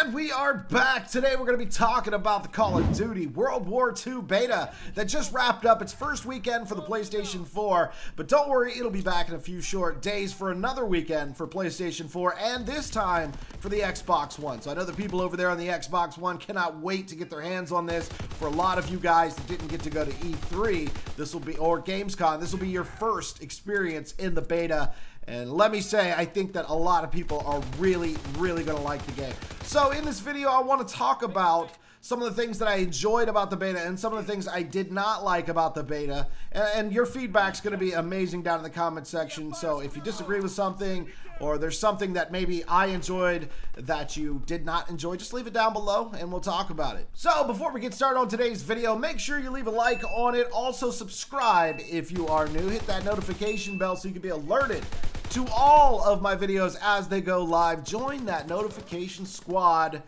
And we are back. Today we're going to be talking about the Call of Duty World War II Beta that just wrapped up its first weekend for the PlayStation 4. But don't worry, it'll be back in a few short days for another weekend for PlayStation 4, and this time for the Xbox One. So I know the people over there on the Xbox One cannot wait to get their hands on this. For a lot of you guys that didn't get to go to E3, this will be, or Gamescom, this will be your first experience in the beta. And let me say, I think that a lot of people are really going to like the game. So in this video, I want to talk about some of the things that I enjoyed about the beta and some of the things I did not like about the beta. And your feedback's going to be amazing down in the comment section. So if you disagree with something, or there's something that maybe I enjoyed that you did not enjoy, just leave it down below and we'll talk about it. So before we get started on today's video, make sure you leave a like on it. Also subscribe if you are new. Hit that notification bell so you can be alerted to all of my videos as they go live. Join that notification squad.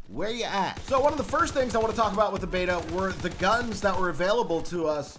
Where you at? So one of the first things I want to talk about with the beta were the guns that were available to us.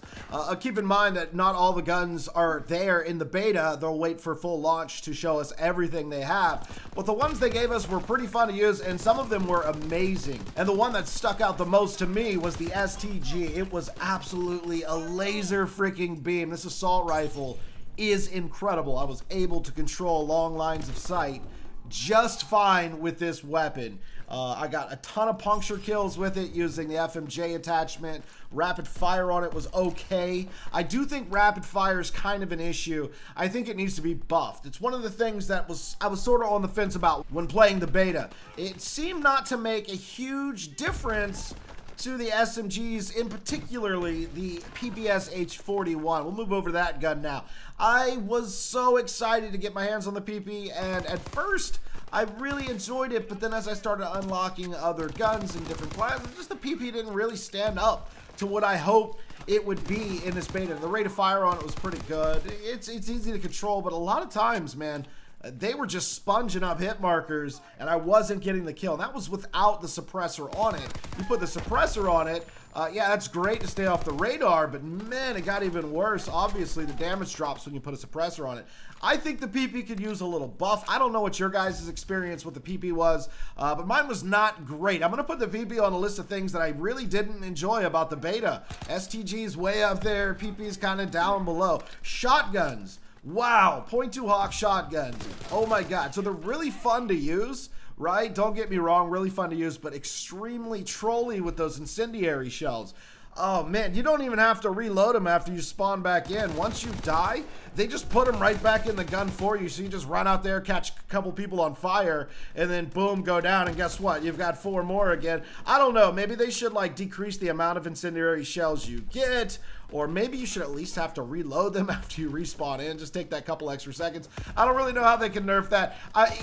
Keep in mind that not all the guns are there in the beta. They'll wait for full launch to show us everything they have. But the ones they gave us were pretty fun to use, and some of them were amazing. And the one that stuck out the most to me was the STG. It was absolutely a laser freaking beam. This assault rifle is incredible. I was able to control long lines of sight just fine with this weapon. I got a ton of puncture kills with it using the FMJ attachment. Rapid fire on it was okay. I do think rapid fire is kind of an issue. I think it needs to be buffed. It's one of the things that I was sort of on the fence about when playing the beta. It seemed not to make a huge difference to the SMGs, in particularly the PPS H41. We'll move over to that gun now. I was so excited to get my hands on the PP, and at first I really enjoyed it, but then as I started unlocking other guns and different classes, just the PP didn't really stand up to what I hoped it would be in this beta. The rate of fire on it was pretty good. It's easy to control, but a lot of times, man, they were just sponging up hit markers and I wasn't getting the kill. And that was without the suppressor on it. You put the suppressor on it, yeah, that's great to stay off the radar, but man, it got even worse. Obviously, the damage drops when you put a suppressor on it. I think the PP could use a little buff. I don't know what your guys' experience with the PP was, but mine was not great. I'm going to put the PP on a list of things that I really didn't enjoy about the beta. STG's way up there, PP's kind of down below. Shotguns. Wow, .2 Hawk shotguns. Oh my god. So they're really fun to use, right? Don't get me wrong, really fun to use, but extremely trolly with those incendiary shells. Oh man, you don't even have to reload them after you spawn back in. Once you die, they just put them right back in the gun for you. So you just run out there, catch a couple people on fire, and then boom, go down. And guess what? You've got 4 more again. I don't know. Maybe they should like decrease the amount of incendiary shells you get. Or maybe you should at least have to reload them after you respawn in. Just take that couple extra seconds. I don't really know how they can nerf that.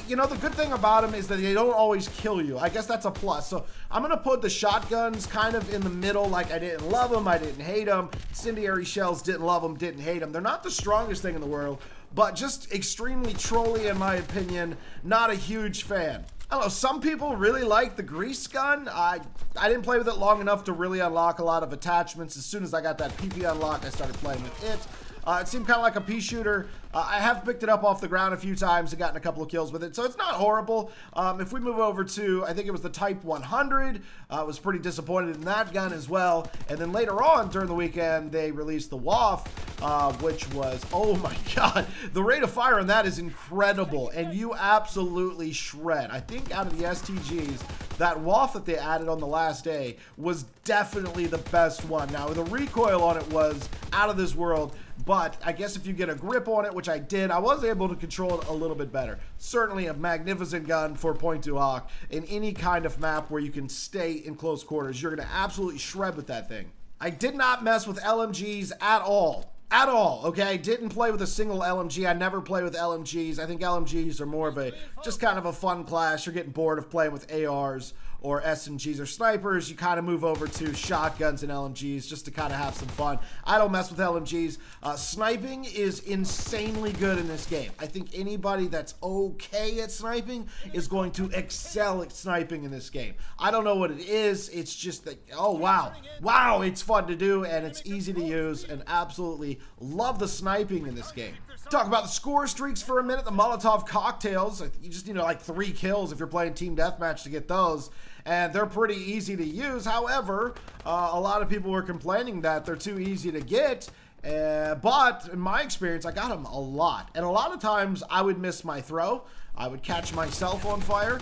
You know, the good thing about them is that they don't always kill you. I guess that's a plus. So I'm going to put the shotguns kind of in the middle. Like I didn't love them. I didn't hate them. Incendiary shells, didn't love them, didn't hate them. They're not the strongest thing in the world, but just extremely trolly in my opinion. Not a huge fan. I don't know, some people really like the grease gun. I didn't play with it long enough to really unlock a lot of attachments. As soon as I got that PP unlocked, I started playing with it. It seemed kind of like a pea shooter. I have picked it up off the ground a few times and gotten a couple of kills with it, so it's not horrible. If we move over to, I think it was the Type 100, I was pretty disappointed in that gun as well. And then later on during the weekend, they released the WAF, which was, oh my god, the rate of fire on that is incredible, and you absolutely shred. I think out of the STGs, that WAF that they added on the last day was definitely the best one. Now, the recoil on it was out of this world, but I guess if you get a grip on it, which I did, I was able to control it a little bit better. Certainly a magnificent gun for .2 Hawk in any kind of map where you can stay in close quarters. You're going to absolutely shred with that thing. I did not mess with LMGs at all. At all, okay? Didn't play with a single LMG. I never play with LMGs. I think LMGs are more of a, just kind of a fun class. You're getting bored of playing with ARs or SMGs or snipers. You kind of move over to shotguns and LMGs just to kind of have some fun. I don't mess with LMGs. Sniping is insanely good in this game. I think anybody that's okay at sniping is going to excel at sniping in this game. I don't know what it is. It's just that, oh wow. Wow, it's fun to do and it's easy to use, and absolutely love the sniping in this game. Talk about the score streaks for a minute. The Molotov cocktails, you just need like 3 kills if you're playing team deathmatch to get those, and they're pretty easy to use. However, a lot of people were complaining that they're too easy to get, but in my experience, I got them a lot, and a lot of times I would miss my throw. I would catch myself on fire.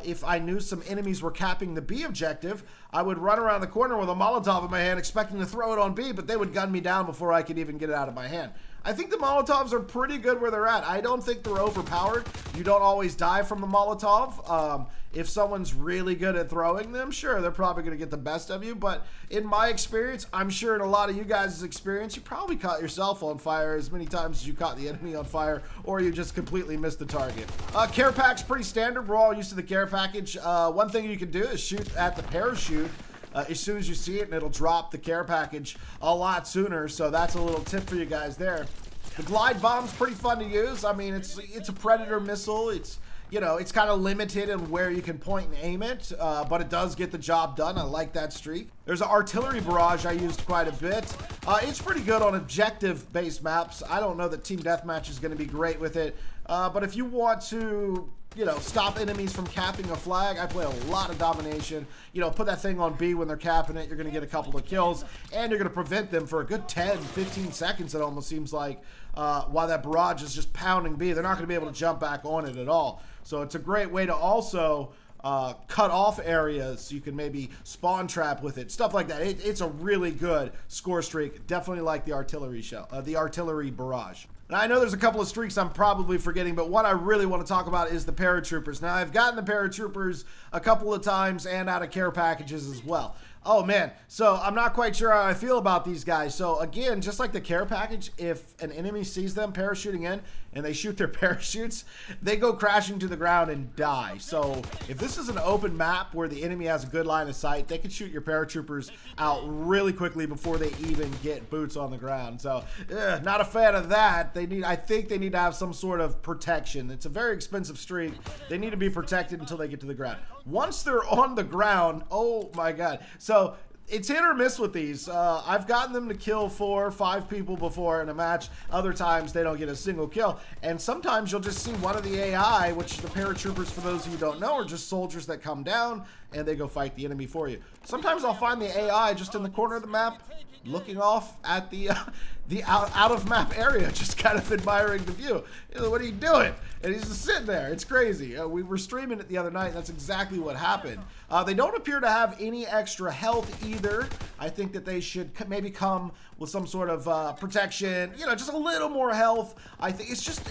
If I knew some enemies were capping the B objective, I would run around the corner with a Molotov in my hand expecting to throw it on B, but they would gun me down before I could even get it out of my hand. I think the Molotovs are pretty good where they're at. I don't think they're overpowered. You don't always die from the Molotov. If someone's really good at throwing them, sure, they're probably going to get the best of you. But in my experience, I'm sure in a lot of you guys' experience, you probably caught yourself on fire as many times as you caught the enemy on fire, or you just completely missed the target. Care pack's pretty standard. We're all used to the care package. One thing you can do is shoot at the parachute as soon as you see it, and it'll drop the care package a lot sooner. So that's a little tip for you guys there. The glide bomb's pretty fun to use. I mean, it's a Predator missile. It's, you know, it's kind of limited in where you can point and aim it, but it does get the job done. I like that streak. There's an artillery barrage I used quite a bit. It's pretty good on objective-based maps. I don't know that team deathmatch is going to be great with it, but if you want to, you know, stop enemies from capping a flag, I play a lot of domination. You know, put that thing on B when they're capping it, you're going to get a couple of kills, and you're going to prevent them for a good 10, 15 seconds, it almost seems like, while that barrage is just pounding B. They're not going to be able to jump back on it at all. So it's a great way to also cut off areas. You can maybe spawn trap with it, stuff like that. It's a really good score streak. Definitely like the artillery shell, the artillery barrage. And I know there's a couple of streaks I'm probably forgetting, but what I really want to talk about is the paratroopers. Now, I've gotten the paratroopers a couple of times and out of care packages as well. Oh man, so I'm not quite sure how I feel about these guys. So again, just like the care package, if an enemy sees them parachuting in and they shoot their parachutes, they go crashing to the ground and die. So if this is an open map where the enemy has a good line of sight, they can shoot your paratroopers out really quickly before they even get boots on the ground. So not a fan of that. I think they need to have some sort of protection. It's a very expensive streak. They need to be protected until they get to the ground. Once they're on the ground, oh my God. So it's hit or miss with these. I've gotten them to kill 4 or 5 people before in a match. Other times they don't get a single kill. And sometimes you'll just see one of the AI, which the paratroopers, for those of you who don't know, are just soldiers that come down and they go fight the enemy for you. Sometimes I'll find the AI just in the corner of the map, looking off at the out of map area, just kind of admiring the view. You know, what are you doing? And he's just sitting there. It's crazy. We were streaming it the other night, and that's exactly what happened. They don't appear to have any extra health either. I think that they should maybe come with some sort of protection, you know, just a little more health. I think it's just,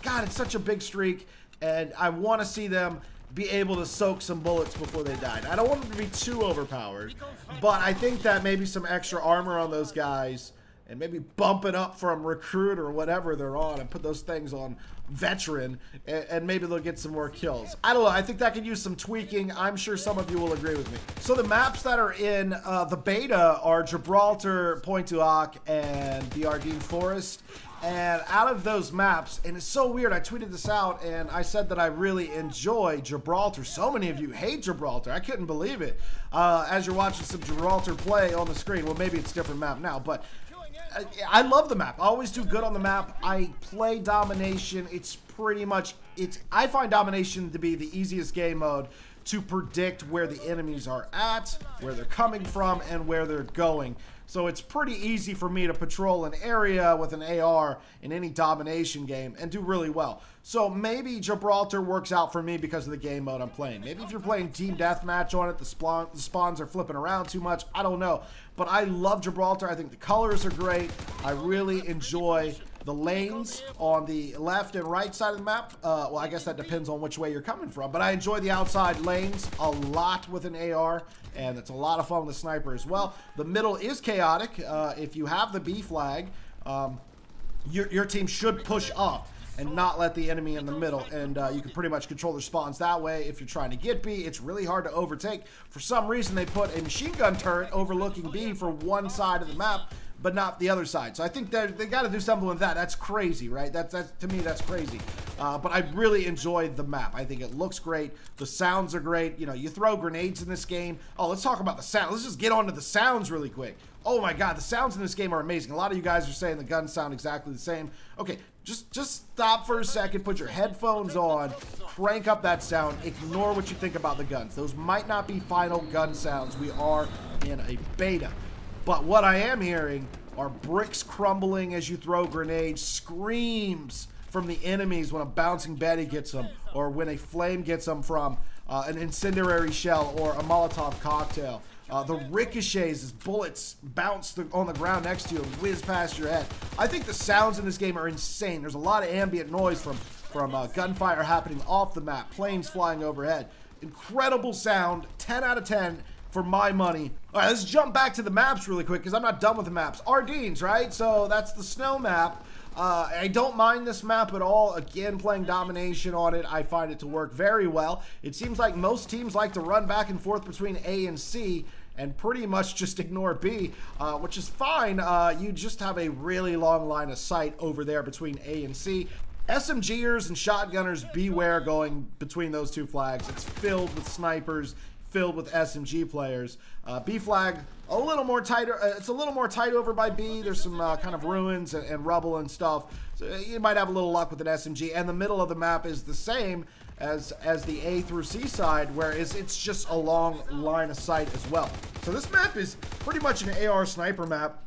God, it's such a big streak, and I want to see them be able to soak some bullets before they died. I don't want them to be too overpowered, but I think that maybe some extra armor on those guys, and maybe bump it up from recruit or whatever they're on and put those things on veteran, and maybe they'll get some more kills. I don't know. I think that could use some tweaking. I'm sure some of you will agree with me. So the maps that are in the beta are Gibraltar, Pointe-du-Hoc, and the Ardennes Forest. And out of those maps, and it's so weird, I tweeted this out and I said that I really enjoy Gibraltar. So many of you hate Gibraltar. I couldn't believe it. As you're watching some Gibraltar play on the screen, well, maybe it's a different map now, but I love the map. I always do good on the map. I play domination. It's pretty much, I find domination to be the easiest game mode to predict where the enemies are at, where they're coming from, and where they're going. So it's pretty easy for me to patrol an area with an AR in any domination game and do really well. So maybe Gibraltar works out for me because of the game mode I'm playing. Maybe if you're playing team deathmatch on it, the spawns are flipping around too much. I don't know. But I love Gibraltar. I think the colors are great. I really enjoy the lanes on the left and right side of the map. Well, I guess that depends on which way you're coming from. But I enjoy the outside lanes a lot with an AR, and it's a lot of fun with a sniper as well. The middle is chaotic. If you have the B flag, your team should push up and not let the enemy in the middle, and you can pretty much control their spawns that way. If you're trying to get B, it's really hard to overtake. For some reason, they put a machine gun turret overlooking B for one side of the map, but not the other side. So I think they got to do something with that. That's crazy, right? That's to me, that's crazy. But I really enjoyed the map. I think it looks great. The sounds are great. You know, you throw grenades in this game. Oh, let's talk about the sound. Let's just get on to the sounds really quick. Oh my God, the sounds in this game are amazing. A lot of you guys are saying the guns sound exactly the same. Okay, Just stop for a second, put your headphones on, crank up that sound, ignore what you think about the guns. Those might not be final gun sounds. We are in a beta. But what I am hearing are bricks crumbling as you throw grenades, screams from the enemies when a bouncing Betty gets them, or when a flame gets them from an incendiary shell or a Molotov cocktail. The ricochets as bullets bounce on the ground next to you and whiz past your head. I think the sounds in this game are insane. There's a lot of ambient noise from gunfire happening off the map, planes flying overhead. Incredible sound, 10 out of 10 for my money. All right, let's jump back to the maps really quick because I'm not done with the maps. Ardennes, right? So that's the snow map. I don't mind this map at all. Again, playing domination on it, I find it to work very well. It seems like most teams like to run back and forth between A and C and pretty much just ignore B, which is fine. You just have a really long line of sight over there between A and C. SMGers and shotgunners, beware going between those two flags. It's filled with snipers, filled with SMG players. B flag, a little more tighter. It's a little more tight over by B. There's some kind of ruins and rubble and stuff. So you might have a little luck with an SMG. And the middle of the map is the same as the A through C side, whereas it's just a long line of sight as well. So this map is pretty much an AR sniper map.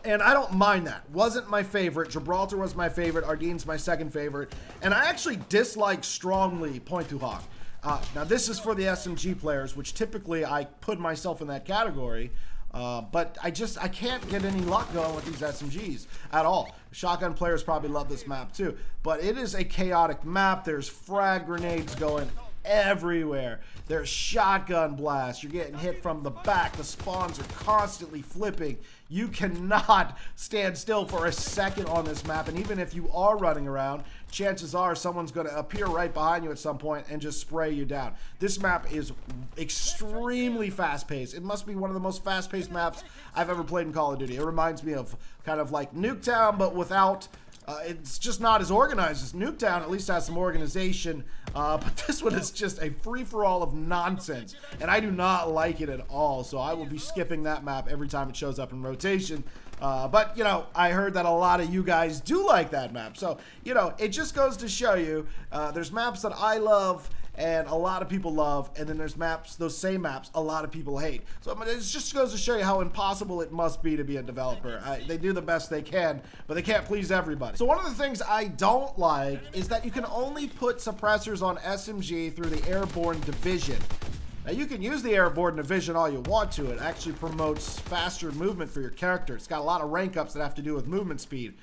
And I don't mind that. Wasn't my favorite. Gibraltar was my favorite. Ardennes my second favorite. And I actually dislike strongly Point du Hoc. Now this is for the SMG players, which typically I put myself in that category. But I can't get any luck going with these SMGs at all. Shotgun players probably love this map too. But it is a chaotic map. There's frag grenades going everywhere. There's shotgun blasts. You're getting hit from the back. The spawns are constantly flipping. You cannot stand still for a second on this map. And even if you are running around, chances are someone's going to appear right behind you at some point and just spray you down. This map is extremely fast-paced. It must be one of the most fast-paced maps I've ever played in Call of Duty. It reminds me of kind of like Nuketown, but without... it's just not as organized as Nuketown. At least has some organization, but this one is just a free-for-all of nonsense, and I do not like it at all, so I will be skipping that map every time it shows up in rotation. But, you know, I heard that a lot of you guys do like that map, so, you know, it just goes to show you there's maps that I love and a lot of people love, and then there's maps, those same maps, a lot of people hate. So it just goes to show you how impossible it must be to be a developer. They do the best they can, but they can't please everybody. So one of the things I don't like is that you can only put suppressors on SMG through the Airborne Division. Now you can use the Airborne Division all you want to. It actually promotes faster movement for your character. It's got a lot of rank ups that have to do with movement speed,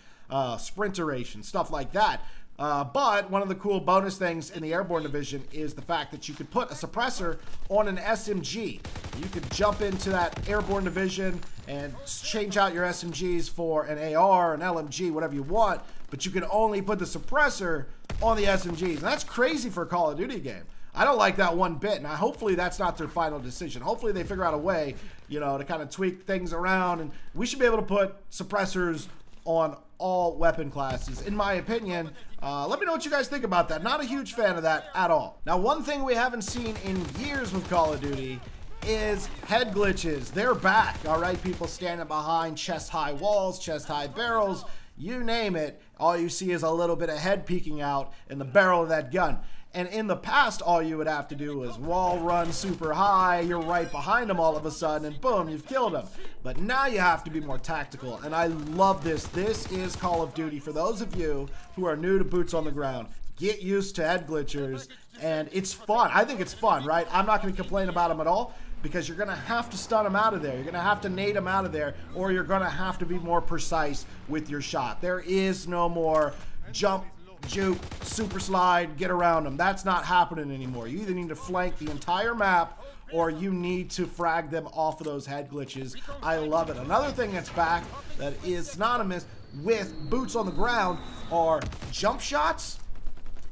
sprint duration, stuff like that. But one of the cool bonus things in the Airborne Division is the fact that you could put a suppressor on an SMG. You could jump into that Airborne Division and change out your SMGs for an AR, an LMG, whatever you want, but you can only put the suppressor on the SMGs. And that's crazy for a Call of Duty game. I don't like that one bit, and hopefully that's not their final decision. Hopefully they figure out a way, you know, to kind of tweak things around, and we should be able to put suppressors on all weapon classes, in my opinion. Let me know what you guys think about that. Not a huge fan of that at all. Now, one thing we haven't seen in years with Call of Duty is head glitches. They're back, all right? People standing behind chest-high walls, chest-high barrels, you name it. All you see is a little bit of head peeking out in the barrel of that gun. And in the past, all you would have to do was wall run super high, you're right behind them all of a sudden, and boom, you've killed them. But now you have to be more tactical, and I love this. This is Call of Duty. For those of you who are new to boots on the ground, get used to head glitchers, and it's fun. I think it's fun, right? I'm not going to complain about them at all, because you're going to have to stun them out of there. You're going to have to nade them out of there, or you're going to have to be more precise with your shot. There is no more jump, juke, super slide, get around them. That's not happening anymore. You either need to flank the entire map or you need to frag them off of those head glitches. I love it. Another thing that's back that is synonymous with boots on the ground are jump shots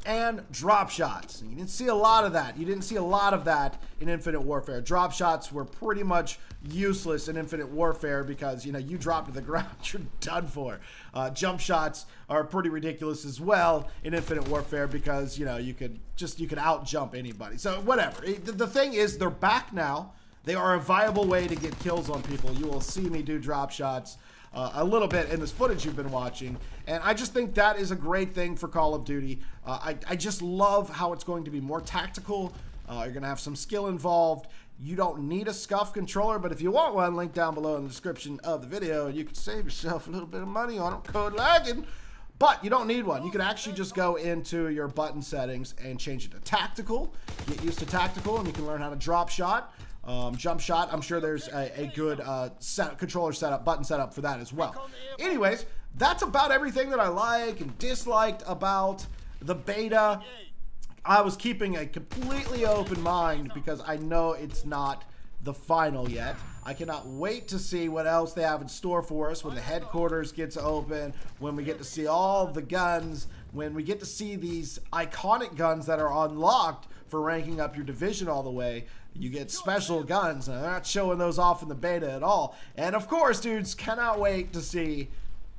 and drop shots. You didn't see a lot of that. You didn't see a lot of that in Infinite Warfare. Drop shots were pretty much useless in Infinite Warfare because, you know, you drop to the ground, you're done for. Jump shots are pretty ridiculous as well in Infinite Warfare because, you know, you could out jump anybody. So whatever. The thing is, they're back now. They are a viable way to get kills on people. You will see me do drop shots. a little bit in this footage you've been watching. And I just think that is a great thing for Call of Duty. I just love how it's going to be more tactical. You're going to have some skill involved. You don't need a SCUF controller, but if you want one, link down below in the description of the video, and you can save yourself a little bit of money on it. Code lagging. But you don't need one. You can actually just go into your button settings and change it to tactical. Get used to tactical, and you can learn how to drop shot, jump shot. I'm sure there's a good controller setup, button setup for that as well. Anyways, that's about everything that I like and disliked about the beta. I was keeping a completely open mind because I know it's not the final yet. I cannot wait to see what else they have in store for us when the headquarters gets open, when we get to see all the guns, when we get to see these iconic guns that are unlocked for ranking up your division all the way. You get special guns, and they're not showing those off in the beta at all. And of course, dudes, cannot wait to see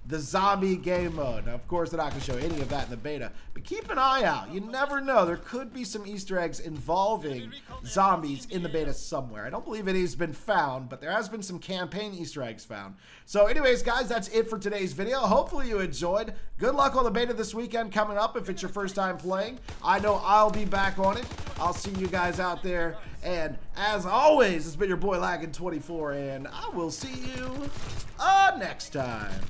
the zombie game mode. Now, of course, they're not going to show any of that in the beta, but keep an eye out. You never know. There could be some Easter eggs involving zombies in the beta somewhere. I don't believe any has been found, but there has been some campaign Easter eggs found. So anyways, guys, that's it for today's video. Hopefully you enjoyed. Good luck on the beta this weekend coming up if it's your first time playing. I know I'll be back on it. I'll see you guys out there. And as always, it's been your boy Laggin24, and I will see you next time.